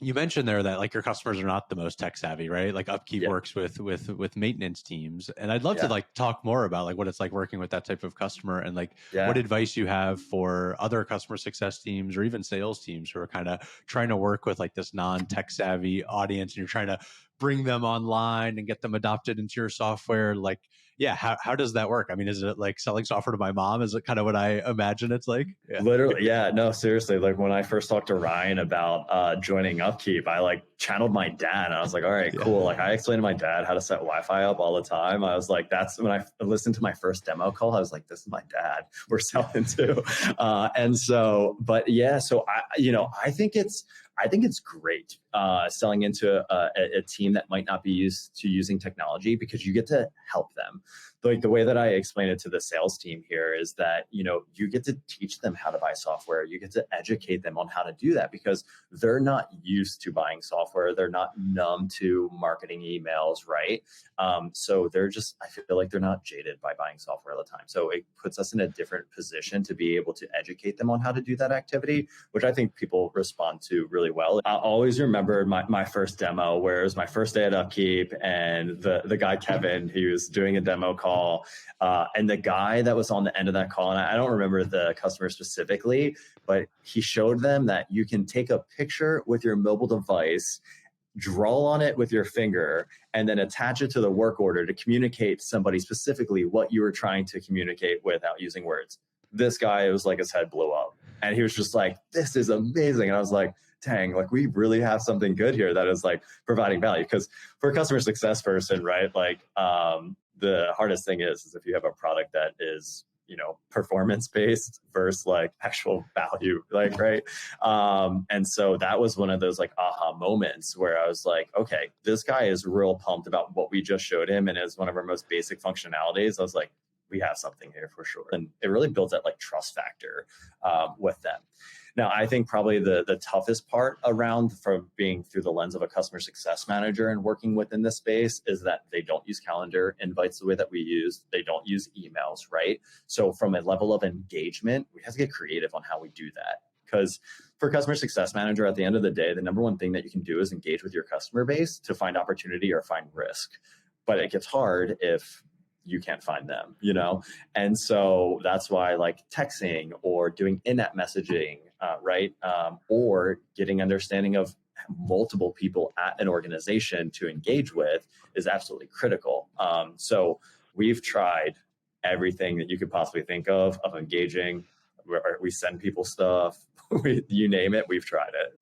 You mentioned there that like your customers are not the most tech savvy, right? Like Upkeep Yeah. works with maintenance teams, and I'd love to Yeah. like talk more about like what it's like working with that type of customer and like what Yeah. advice you have for other customer success teams or even sales teams who are kind of trying to work with like this non-tech savvy audience, and you're trying to bring them online and get them adopted into your software. Like, yeah, how does that work? I mean, is it like selling software to my mom? Is it kind of what I imagine it's like? Yeah. Literally, yeah, no, seriously. Like when I first talked to Ryan about joining Upkeep, I like channeled my dad. And I was like, all right, Yeah. cool. Like I explained to my dad how to set Wi-Fi up all the time. I was like, that's when I listened to my first demo call. I was like, this is my dad we're selling to. And so, but yeah, so I think it's great selling into a team that might not be used to using technology because you get to help them. Like the way that I explain it to the sales team here is that, you get to teach them how to buy software. You get to educate them on how to do that because they're not used to buying software. They're not numb to marketing emails, right? So I feel like they're not jaded by buying software all the time. So it puts us in a different position to be able to educate them on how to do that activity, which I think people respond to really well. I always remember my first demo, where it was my first day at Upkeep, and the guy, Kevin, he was doing a demo call. And the guy that was on the end of that call, and I don't remember the customer specifically, but he showed them that you can take a picture with your mobile device, draw on it with your finger, and then attach it to the work order to communicate to somebody specifically what you were trying to communicate without using words. This guy, it was like his head blew up. And he was just like, this is amazing. And I was like, dang, like we really have something good here that is like providing value. Because for a customer success person, right, like the hardest thing is if you have a product that is performance based versus like actual value, like, right. And so that was one of those like aha moments where I was like, okay, this guy is real pumped about what we just showed him, and is one of our most basic functionalities. I was like, we have something here for sure. And it really builds that like trust factor with them. Now, I think probably the toughest part around from being through the lens of a customer success manager and working within this space is that they don't use calendar invites the way that we use. They don't use emails, right? So from a level of engagement, we have to get creative on how we do that. Because for a customer success manager, at the end of the day, the number one thing that you can do is engage with your customer base to find opportunity or find risk. But it gets hard if you can't find them, And so that's why like texting or doing in-app messaging, right? Or getting understanding of multiple people at an organization to engage with is absolutely critical. So we've tried everything that you could possibly think of engaging. We send people stuff, you name it, we've tried it.